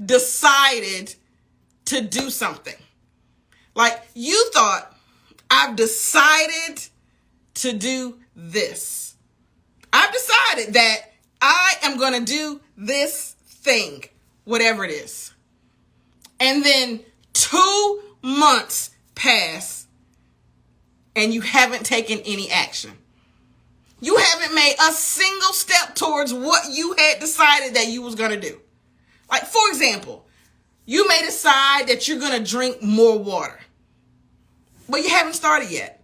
decided to do something. Like you thought, I've decided to do this. I've decided that I am going to do this thing, whatever it is. And then 2 months pass and you haven't taken any action. You haven't made a single step towards what you had decided that you was going to do. Like, for example, you may decide that you're going to drink more water, but you haven't started yet.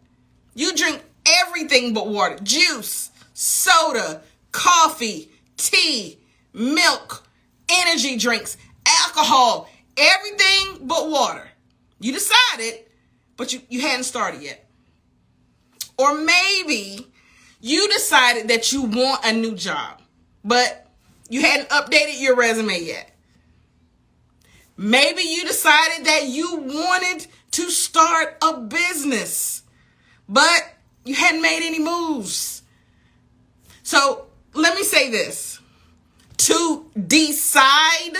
You drink everything but water: juice, soda, coffee, tea, milk, energy drinks, alcohol, everything but water. You decided, but you hadn't started yet. Or maybe you decided that you want a new job, but you hadn't updated your resume yet. Maybe you decided that you wanted to start a business, but you hadn't made any moves. So let me say this. To decide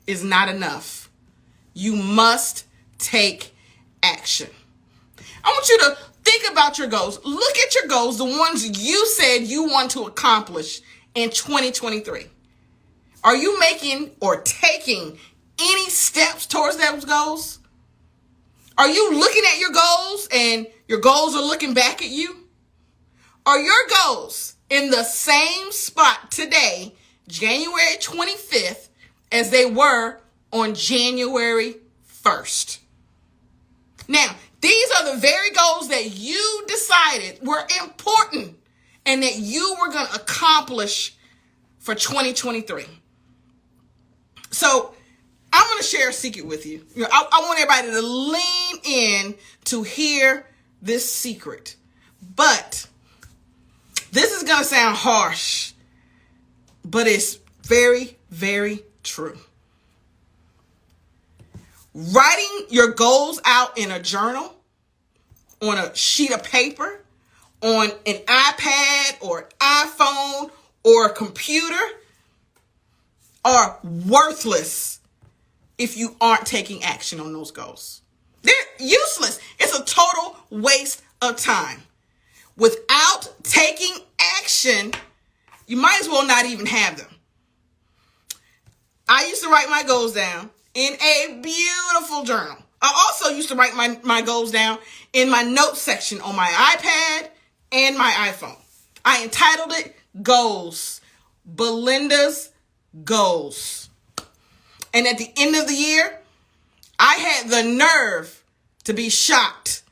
is not enough. You must take action. I want you to think about your goals. Look at your goals, the ones you said you want to accomplish in 2023. Are you making or taking any steps towards those goals? Are you looking at your goals and your goals are looking back at you? Are your goals in the same spot today, January 25th, as they were on January 1st? Now, these are the very goals that you decided were important and that you were going to accomplish for 2023. So I'm going to share a secret with you. I want everybody to lean in to hear this secret. But this is going to sound harsh, but it's very, very true. Writing your goals out in a journal, on a sheet of paper, on an iPad or iPhone or a computer are worthless if you aren't taking action on those goals. They're useless. It's a total waste of time. Without taking action, you might as well not even have them. I used to write my goals down in a beautiful journal. I also used to write my goals down in my notes section on my iPad and my iPhone. I entitled it Goals, Belinda's Goals. And at the end of the year, I had the nerve to be shocked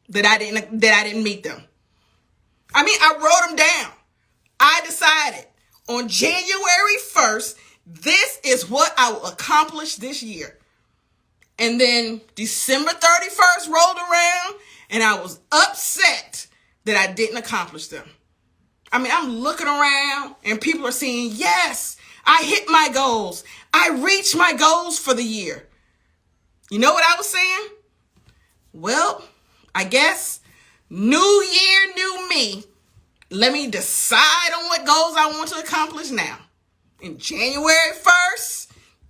that I didn't meet them. I mean, I wrote them down. I decided on January 1st, this is what I will accomplish this year. And then December 31st rolled around and I was upset that I didn't accomplish them. I mean, I'm looking around and people are saying, yes, I hit my goals. I reached my goals for the year. You know what I was saying? Well, I guess new year, new me. Let me decide on what goals I want to accomplish now. In January 1st,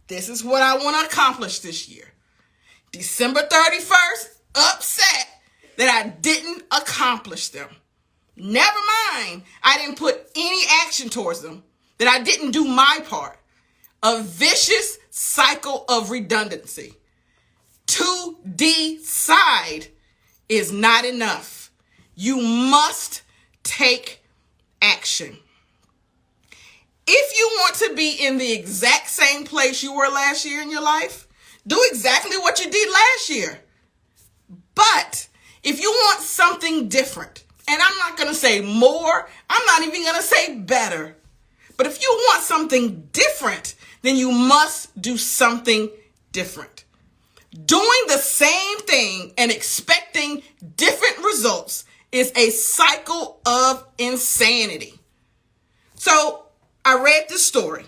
this is what I want to accomplish this year. December 31st, upset that I didn't accomplish them. Never mind, I didn't put any action towards them, that I didn't do my part. A vicious cycle of redundancy. To decide is not enough. You must take action. If you want to be in the exact same place you were last year in your life, do exactly what you did last year. But if you want something different, and I'm not going to say more, I'm not even going to say better, but if you want something different, then you must do something different. Doing the same thing and expecting different results is a cycle of insanity. So I read this story.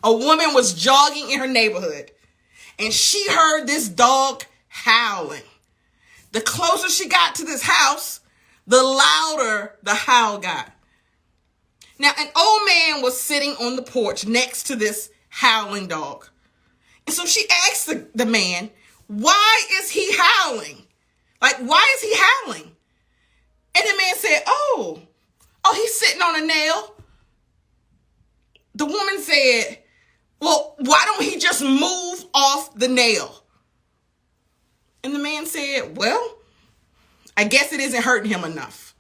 A woman was jogging in her neighborhood and she heard this dog howling. The closer she got to this house, the louder the howl got. Now, an old man was sitting on the porch next to this howling dog. And so she asked the man, why is he howling? Like, why is he howling? And the man said, oh, he's sitting on a nail. The woman said, well, why don't he just move off the nail? And the man said, well, I guess it isn't hurting him enough.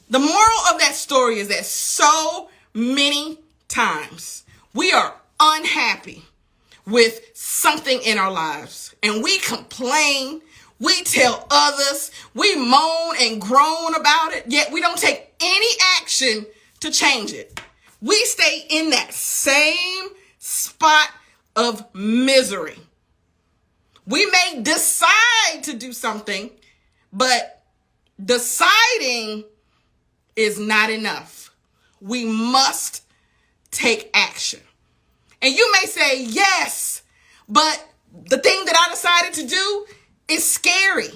The moral of that story is that so many times we are unhappy with something in our lives, and we complain, we tell others, we moan and groan about it, yet we don't take any action to change it. We stay in that same spot of misery. We may decide to do something, but deciding is not enough. We must take action. And you may say, yes, but the thing that I decided to do is scary.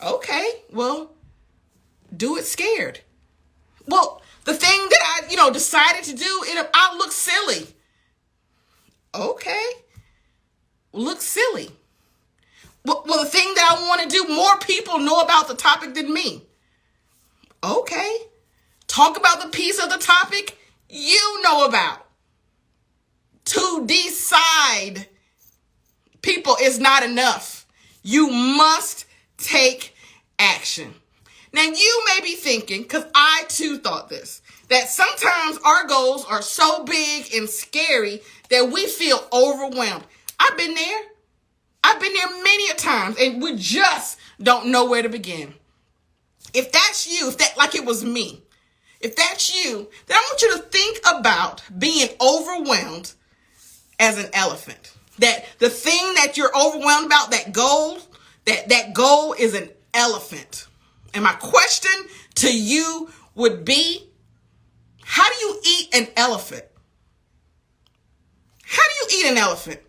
Okay, well, do it scared. Well, the thing that I, decided to do, I'll look silly. Okay, look silly. Well, the thing that I want to do, more people know about the topic than me. Okay, talk about the piece of the topic you know about. To decide, people, is not enough. You must take action. Now, you may be thinking, because I too thought this, that sometimes our goals are so big and scary that we feel overwhelmed. I've been there. I've been there many a times, and we just don't know where to begin. If that's you, like it was me, if that's you, then I want you to think about being overwhelmed as an elephant. That the thing that you're overwhelmed about, that goal is an elephant. And my question to you would be, how do you eat an elephant? How do you eat an elephant?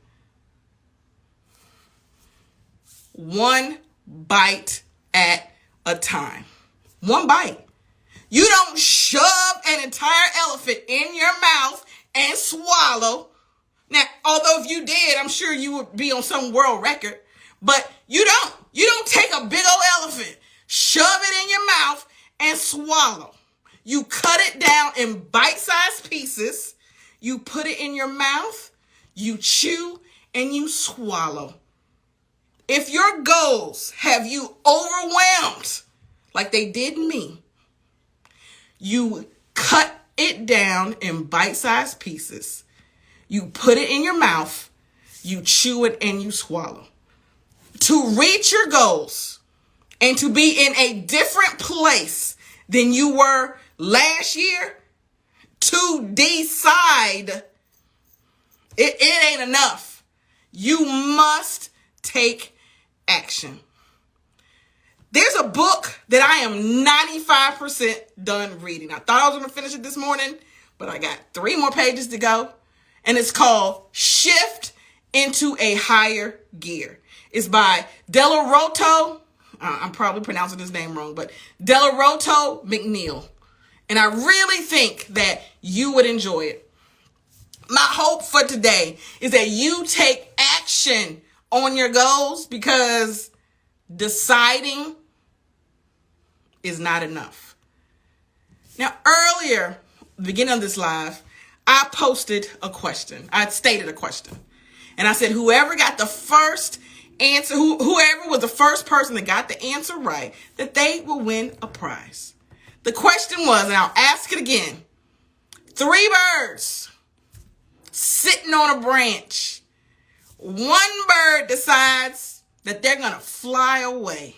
One bite at a time. One bite. You don't shove an entire elephant in your mouth and swallow. Now, although if you did, I'm sure you would be on some world record. But you don't. You don't take a big old elephant, shove it in your mouth, and swallow. You cut it down in bite-sized pieces. You put it in your mouth, you chew, and you swallow. If your goals have you overwhelmed, like they did me, you cut it down in bite-sized pieces. You put it in your mouth, you chew it, and you swallow. To reach your goals and to be in a different place than you were last year, to decide, it ain't enough. You must take action. There's a book that I am 95% done reading. I thought I was going to finish it this morning, but I got 3 more pages to go. And it's called Shift into a Higher Gear. It's by Delroto. I'm probably pronouncing his name wrong, but Delroto McNeil. And I really think that you would enjoy it. My hope for today is that you take action on your goals, because deciding is not enough. Now, earlier, beginning of this live, I posted a question. I stated a question. And I said, whoever got the first answer, whoever was the first person that got the answer right, that they will win a prize. The question was, and I'll ask it again, 3 birds sitting on a branch. One bird decides that they're going to fly away.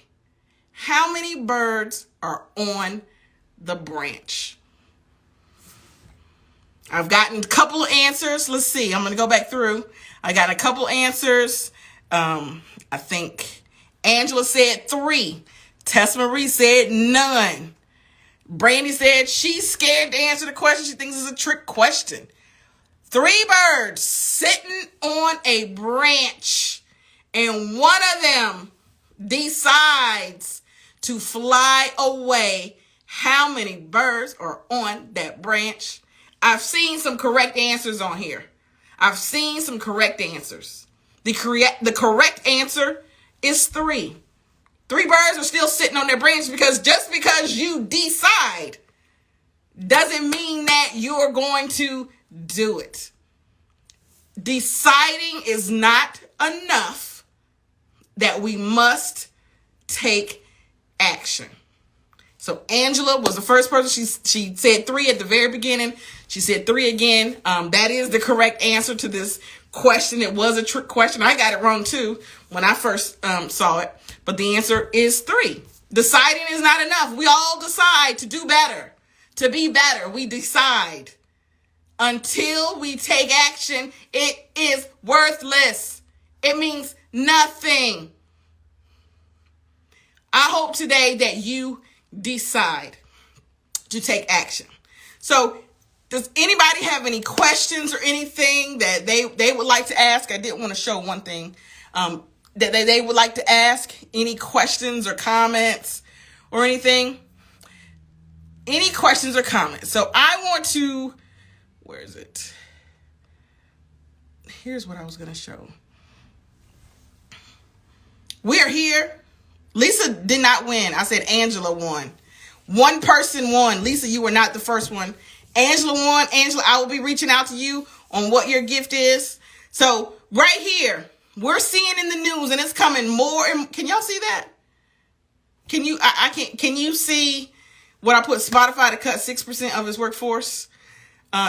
How many birds are on the branch? I've gotten a couple of answers. Let's see. I'm going to go back through. I got a couple answers. I think Angela said 3. Tess Marie said none. Brandy said she's scared to answer the question. She thinks it's a trick question. 3 birds sitting on a branch, and one of them decides to fly away. How many birds are on that branch? I've seen some correct answers on here. I've seen some correct answers. The correct answer is 3. 3 birds are still sitting on their branches, because just because you decide doesn't mean that you're going to do it. Deciding is not enough, that we must take action. So Angela was the first person. She said 3 at the very beginning. She said 3 again. That is the correct answer to this question. It was a trick question. I got it wrong too when I first saw it. But the answer is 3. Deciding is not enough. We all decide to do better, to be better. We decide. Until we take action, it is worthless. It means nothing. I hope today that you decide to take action. So, does anybody have any questions or anything that they would like to ask? I did want to show one thing that they would like to ask. Any questions or comments or anything? Any questions or comments? So I want to, where is it? Here's what I was going to show. We're here. Lisa did not win. I said Angela won. One person won. Lisa, you were not the first one. Angela won. Angela, I will be reaching out to you on what your gift is. So right here, we're seeing in the news, and it's coming more. And can y'all see that? Can you? I can't. Can you see what I put? Spotify to cut 6% of its workforce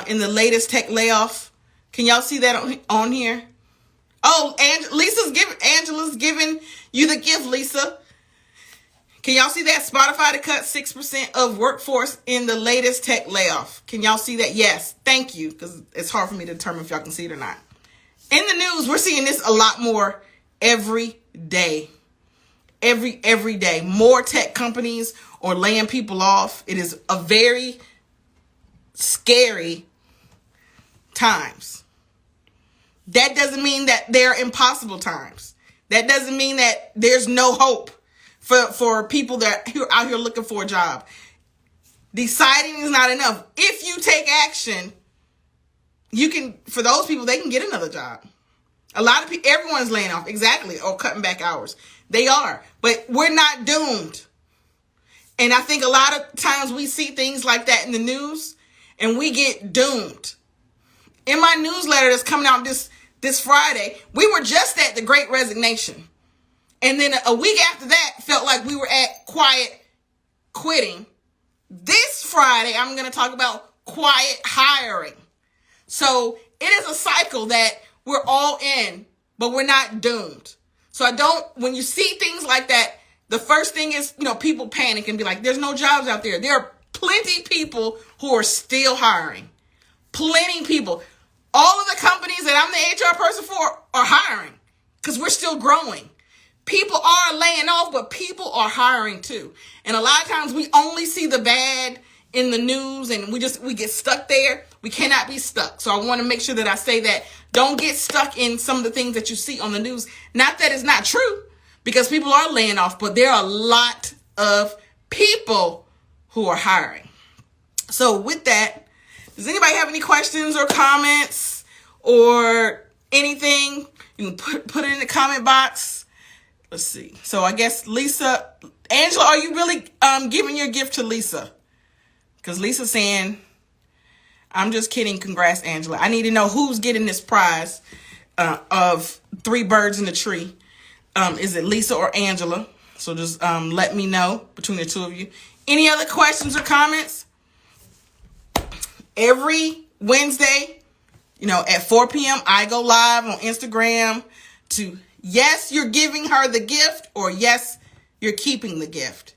in the latest tech layoff. Can y'all see that on here? Oh, Angela's giving you the gift, Lisa. Can y'all see that? Spotify to cut 6% of workforce in the latest tech layoff. Can y'all see that? Yes. Thank you. Because it's hard for me to determine if y'all can see it or not. In the news, we're seeing this a lot more every day. Every day. More tech companies are laying people off. It is a very scary times. That doesn't mean that they're impossible times. That doesn't mean that there's no hope for people that are out here looking for a job. Deciding is not enough. If you take action, you can, for those people, they can get another job. A lot of people, everyone's laying off, exactly, or cutting back hours. They are, but we're not doomed. And I think a lot of times we see things like that in the news and we get doomed. In my newsletter that's coming out this Friday, we were just at the Great Resignation. And then a week after that, felt like we were at quiet quitting. This Friday, I'm going to talk about quiet hiring. So it is a cycle that we're all in, but we're not doomed. So when you see things like that, the first thing is, people panic and be like, there's no jobs out there. There are plenty of people who are still hiring. Plenty of people. All of the companies that I'm the HR person for are hiring because we're still growing. People are laying off, but people are hiring too. And a lot of times we only see the bad in the news and we get stuck there. We cannot be stuck. So I want to make sure that I say that. Don't get stuck in some of the things that you see on the news. Not that it's not true, because people are laying off, but there are a lot of people who are hiring. So with that, does anybody have any questions or comments or anything? You can put it in the comment box. Let's see. So I guess Angela, are you really giving your gift to Lisa? Because Lisa's saying, I'm just kidding. Congrats, Angela. I need to know who's getting this prize of 3 birds in the tree. Is it Lisa or Angela? So just let me know between the two of you. Any other questions or comments? Every Wednesday, at 4 p.m., I go live on Instagram to yes, you're giving her the gift, or yes, you're keeping the gift.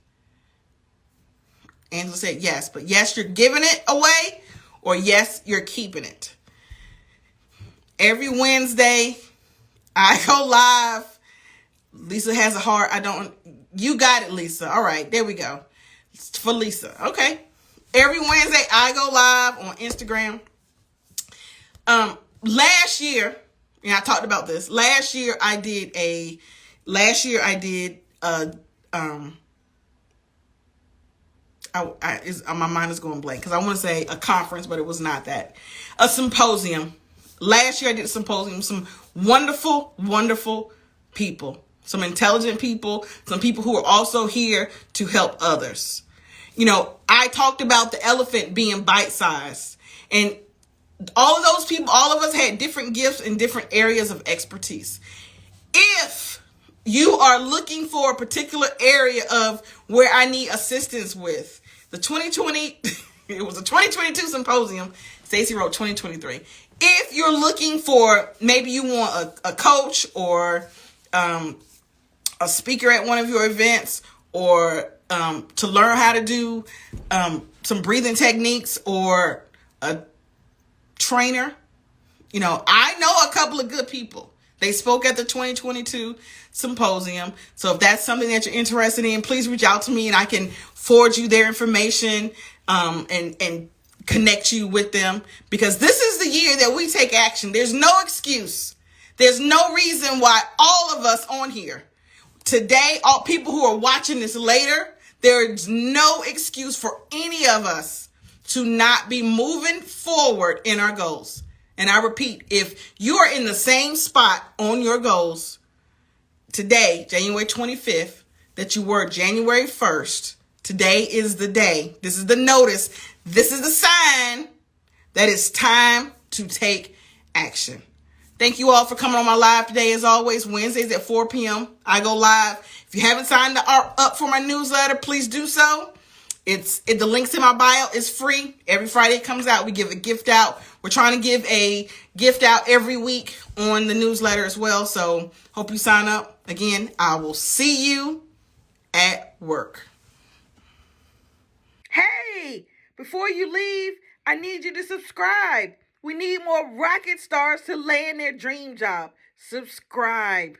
Angela said yes, but yes, you're giving it away, or yes, you're keeping it. Every Wednesday, I go live. Lisa has a heart. You got it, Lisa. All right, there we go. It's for Lisa. Okay. Every Wednesday, I go live on Instagram. Last year, I talked about this. Last year I did my mind is going blank because I want to say a conference, but it was not that. A symposium Last year I did a symposium, some wonderful, wonderful people, some intelligent people, some people who are also here to help others. You know, I talked about the elephant being bite-sized, and all of those people, all of us had different gifts in different areas of expertise. If you are looking for a particular area of where I need assistance with, the 2020, it was a 2022 symposium, Stacey wrote 2023. If you're looking for, maybe you want a coach or a speaker at one of your events, or to learn how to do some breathing techniques, or a trainer, you know, I know a couple of good people. They spoke at the 2022 symposium. So if that's something that you're interested in, please reach out to me and I can forward you their information and connect you with them, because this is the year that we take action. There's no excuse. There's no reason why all of us on here today, all people who are watching this later, there's no excuse for any of us to not be moving forward in our goals. And I repeat, if you are in the same spot on your goals today, January 25th, that you were January 1st, today is the day. This is the notice. This is the sign that it's time to take action. Thank you all for coming on my live today. As always, Wednesdays at 4 p.m. I go live. If you haven't signed up for my newsletter, please do so. The links in my bio is free. Every Friday it comes out. We give a gift out. We're trying to give a gift out every week on the newsletter as well. So hope you sign up. Again, I will see you at work. Hey, before you leave, I need you to subscribe. We need more rocket stars to land their dream job. Subscribe.